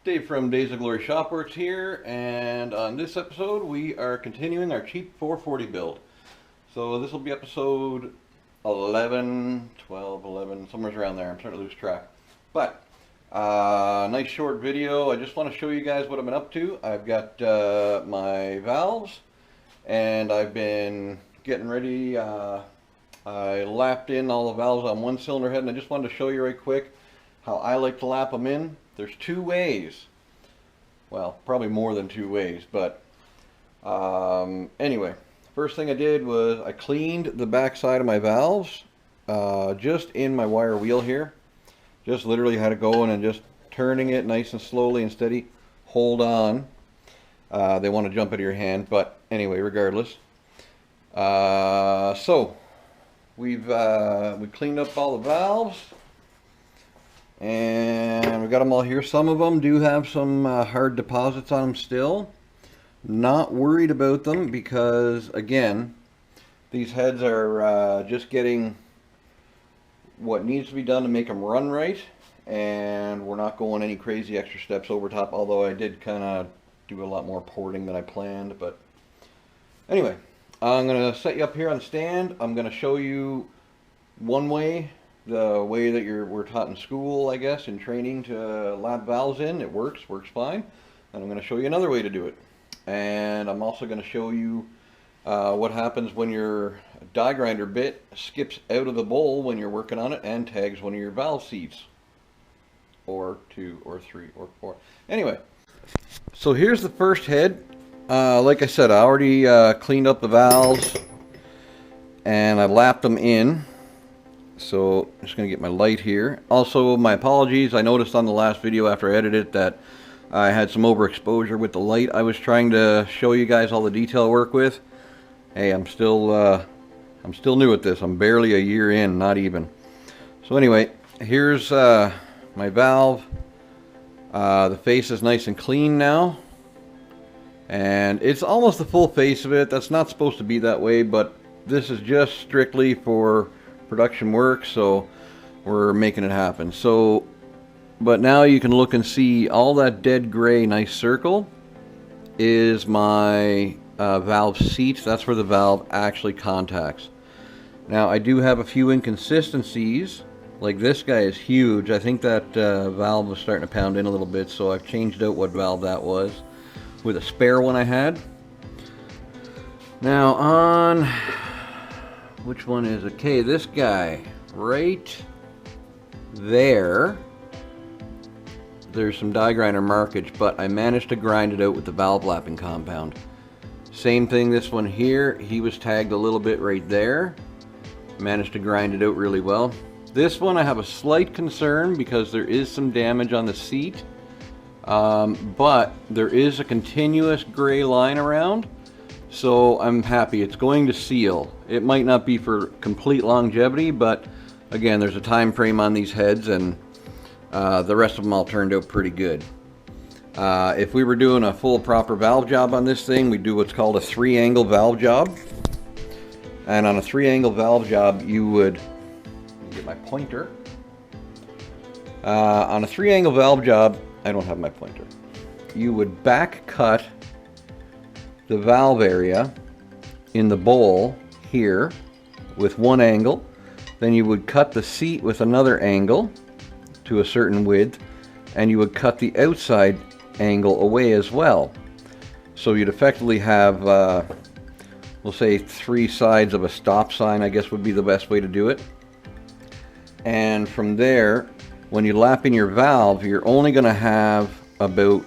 Dave from Days of Glory Shopworks here, and on this episode we are continuing our cheap 440 build. So this will be episode 11, 12, 11, somewhere around there. I'm starting to lose track. But, nice short video. I just want to show you guys what I've been up to. I've got my valves, and I've been getting ready. I lapped in all the valves on one cylinder head, and I just wanted to show you right quick how I like to lap them in. There's two ways. Well, probably more than two ways, but anyway, first thing I did was I cleaned the back side of my valves just in my wire wheel here. Just literally had it going and just turning it nice and slowly and steady. Hold on. They want to jump out of your hand, but anyway, regardless. So we cleaned up all the valves. And we got them all here. Some of them do have some hard deposits on them still. Not worried about them because, again, these heads are just getting what needs to be done to make them run right. And we're not going any crazy extra steps over top, although I did kind of do a lot more porting than I planned. But anyway, I'm going to set you up here on the stand. I'm going to show you one way. The way that we're taught in school, I guess, in training to lap valves in. It works fine. And I'm going to show you another way to do it. And I'm also going to show you what happens when your die grinder bit skips out of the bowl when you're working on it and tags one of your valve seats. Or two, or three, or four. Anyway, so here's the first head. Like I said, I already cleaned up the valves and I lapped them in. So I'm just going to get my light here. Also, my apologies. I noticed on the last video after I edited it that I had some overexposure with the light. I was trying to show you guys all the detail I work with. Hey, I'm still new at this. I'm barely a year in, not even. So anyway, here's my valve. The face is nice and clean now. And it's almost the full face of it. That's not supposed to be that way, but this is just strictly for production work, so we're making it happen. So, but now you can look and see all that dead gray nice circle is my valve seat. That's where the valve actually contacts. Now I do have a few inconsistencies, like this guy is huge. I think that valve was starting to pound in a little bit, so I've changed out what valve that was with a spare one I had. Now on which one is okay? This guy right there. There's some die grinder markage, but I managed to grind it out with the valve lapping compound. Same thing, this one here. He was tagged a little bit right there. Managed to grind it out really well. This one I have a slight concern because there is some damage on the seat, but there is a continuous gray line around. So I'm happy. It's going to seal. It might not be for complete longevity, but again, there's a time frame on these heads, and the rest of them all turned out pretty good. If we were doing a full proper valve job on this thing, we'd do what's called a 3-angle valve job. And on a 3-angle valve job, you would, let me get my pointer. On a 3-angle valve job, I don't have my pointer. You would back cut the valve area in the bowl here with one angle. Then you would cut the seat with another angle to a certain width, and you would cut the outside angle away as well. So you'd effectively have we'll say 3 sides of a stop sign, I guess would be the best way to do it. And from there, when you lap in your valve, you're only going to have about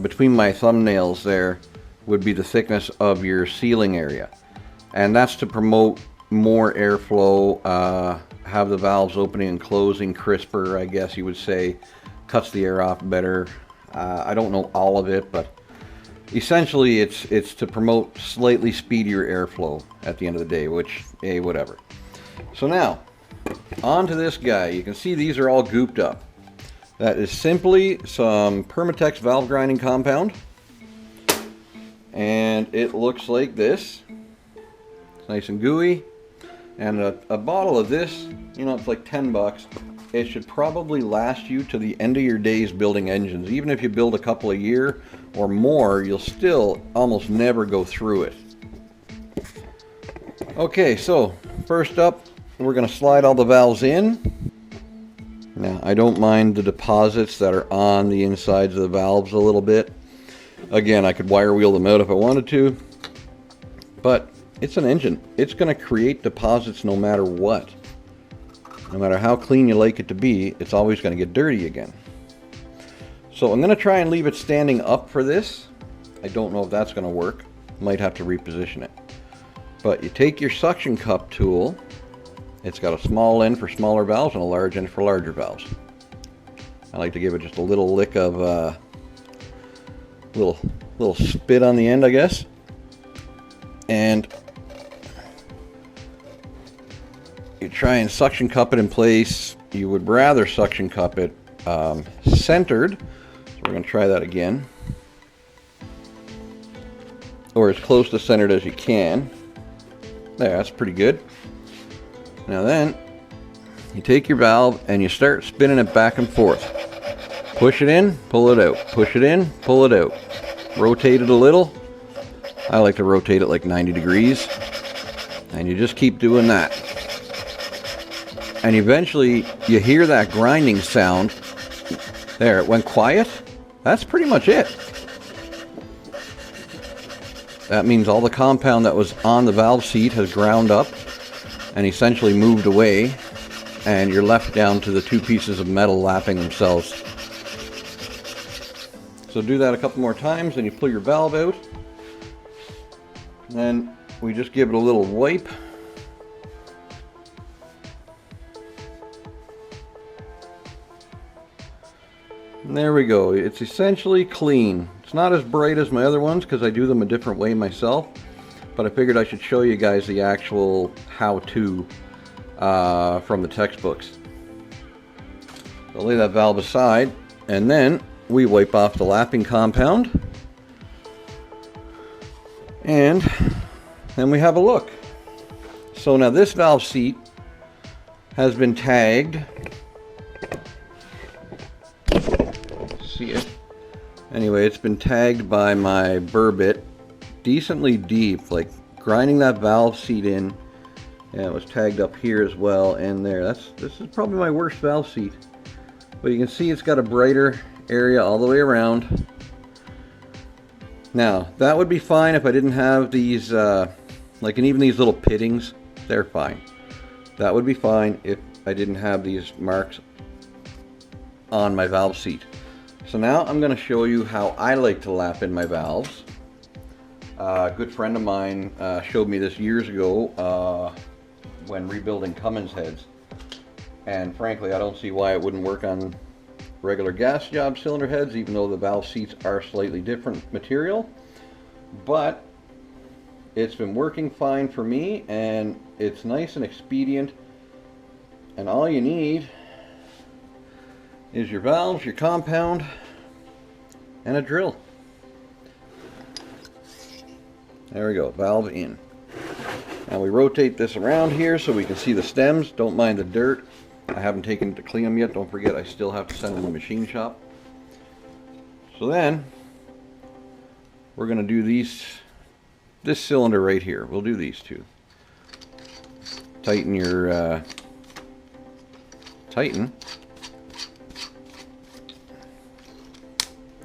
between my thumbnails there would be the thickness of your sealing area, and that's to promote more airflow, have the valves opening and closing crisper, I guess you would say, cuts the air off better. I don't know all of it, but essentially it's to promote slightly speedier airflow at the end of the day, which, hey, whatever. So now on to this guy. You can see these are all gooped up. That is simply some Permatex valve grinding compound. And it looks like this. It's nice and gooey. And a bottle of this, you know, it's like 10 bucks. it should probably last you to the end of your days building engines. Even if you build a couple a year or more, you'll still almost never go through it. Okay, so first up, we're going to slide all the valves in. Now, I don't mind the deposits that are on the insides of the valves a little bit. Again, I could wire wheel them out if I wanted to, but it's an engine. It's going to create deposits no matter what. No matter how clean you like it to be, it's always going to get dirty again. So I'm going to try and leave it standing up for this. I don't know if that's going to work. Might have to reposition it. But you take your suction cup tool. It's got a small end for smaller valves and a large end for larger valves. I like to give it just a little lick of little spit on the end, I guess. And you try and suction cup it in place. You would rather suction cup it centered. So we're going to try that again. Or as close to centered as you can. There, that's pretty good. Now then, you take your valve and you start spinning it back and forth. Push it in, pull it out. Push it in, pull it out. Rotate it a little. I like to rotate it like 90 degrees. And you just keep doing that. And eventually you hear that grinding sound. There, it went quiet. That's pretty much it. That means all the compound that was on the valve seat has ground up and essentially moved away, and you're left down to the two pieces of metal lapping themselves. So do that a couple more times, and you pull your valve out. Then we just give it a little wipe. And there we go. It's essentially clean. It's not as bright as my other ones because I do them a different way myself, but I figured I should show you guys the actual how-to from the textbooks. So lay that valve aside, and then we wipe off the lapping compound, and then we have a look. So now this valve seat has been tagged. See it? Anyway, it's been tagged by my burr bit decently deep, like grinding that valve seat in. And it was tagged up here as well, and there. This is probably my worst valve seat. But you can see it's got a brighter area all the way around. Now, that would be fine if I didn't have these, and even these little pittings, they're fine. That would be fine if I didn't have these marks on my valve seat. So now I'm going to show you how I like to lap in my valves. A good friend of mine showed me this years ago when rebuilding Cummins heads. And frankly, I don't see why it wouldn't work on regular gas job cylinder heads, even though the valve seats are slightly different material. But it's been working fine for me, and it's nice and expedient. And all you need is your valves, your compound, and a drill. There we go, valve in. Now we rotate this around here so we can see the stems. Don't mind the dirt. I haven't taken it to clean them yet. Don't forget, I still have to send them to the machine shop. So then, we're going to do this cylinder right here. We'll do these two. Tighten your,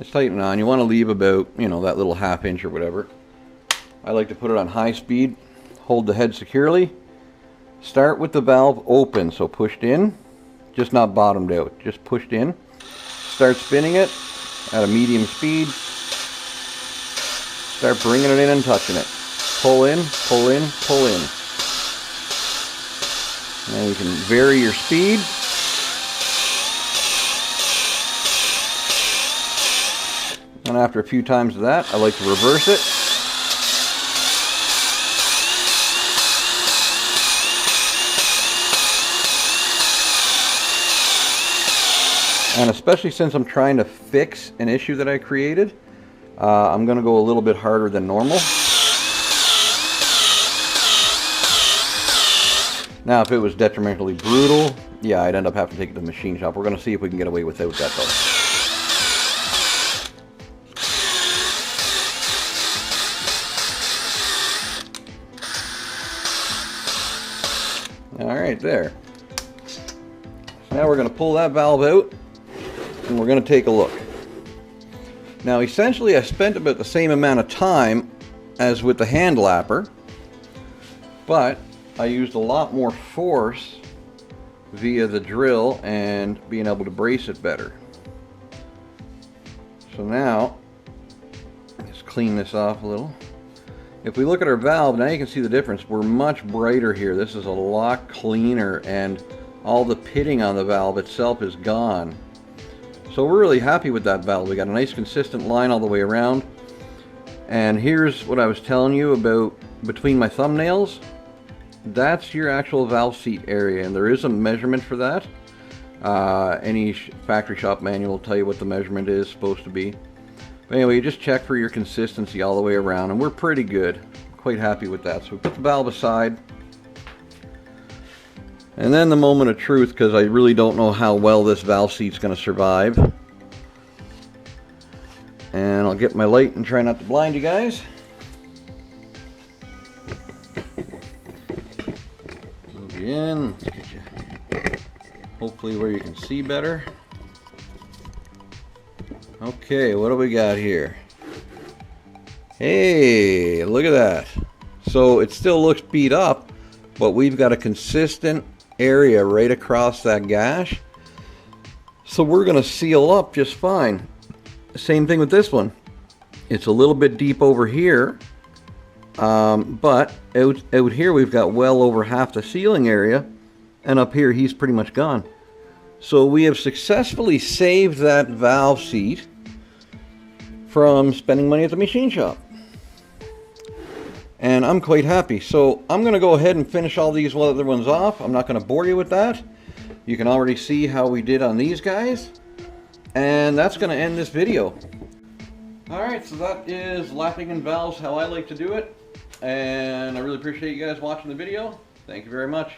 It's tighten on. You want to leave about, that little ½ inch or whatever. I like to put it on high speed. Hold the head securely. Start with the valve open, so pushed in, just not bottomed out, just pushed in. Start spinning it at a medium speed. Start bringing it in and touching it. Pull in, pull in, pull in. And you can vary your speed. And after a few times of that, I like to reverse it. And especially since I'm trying to fix an issue that I created, I'm going to go a little bit harder than normal. Now, if it was detrimentally brutal, yeah, I'd end up having to take it to the machine shop. We're going to see if we can get away without that, though. All right, there. So now we're going to pull that valve out, and we're going to take a look. Now, essentially, I spent about the same amount of time as with the hand lapper, but I used a lot more force via the drill and being able to brace it better. So now, let's clean this off a little. If we look at our valve, now you can see the difference. We're much brighter here. This is a lot cleaner, and all the pitting on the valve itself is gone. So we're really happy with that valve. We got a nice consistent line all the way around. And here's what I was telling you about between my thumbnails. That's your actual valve seat area, and there is a measurement for that. Any factory shop manual will tell you what the measurement is supposed to be. But anyway, you just check for your consistency all the way around, and we're pretty good. Quite happy with that. So we put the valve aside. And then the moment of truth, because I really don't know how well this valve seat's going to survive. And I'll get my light and try not to blind you guys. In, let's get you hopefully where you can see better. Okay, what do we got here? Hey, look at that. So it still looks beat up, but we've got a consistent area right across that gash. So we're going to seal up just fine. Same thing with this one. It's a little bit deep over here. But out here we've got well over half the sealing area, and up here he's pretty much gone. So we have successfully saved that valve seat from spending money at the machine shop. And I'm quite happy. So I'm going to go ahead and finish all these other ones off. I'm not going to bore you with that. You can already see how we did on these guys. And that's going to end this video. Alright, so that is lapping in valves how I like to do it. And I really appreciate you guys watching the video. Thank you very much.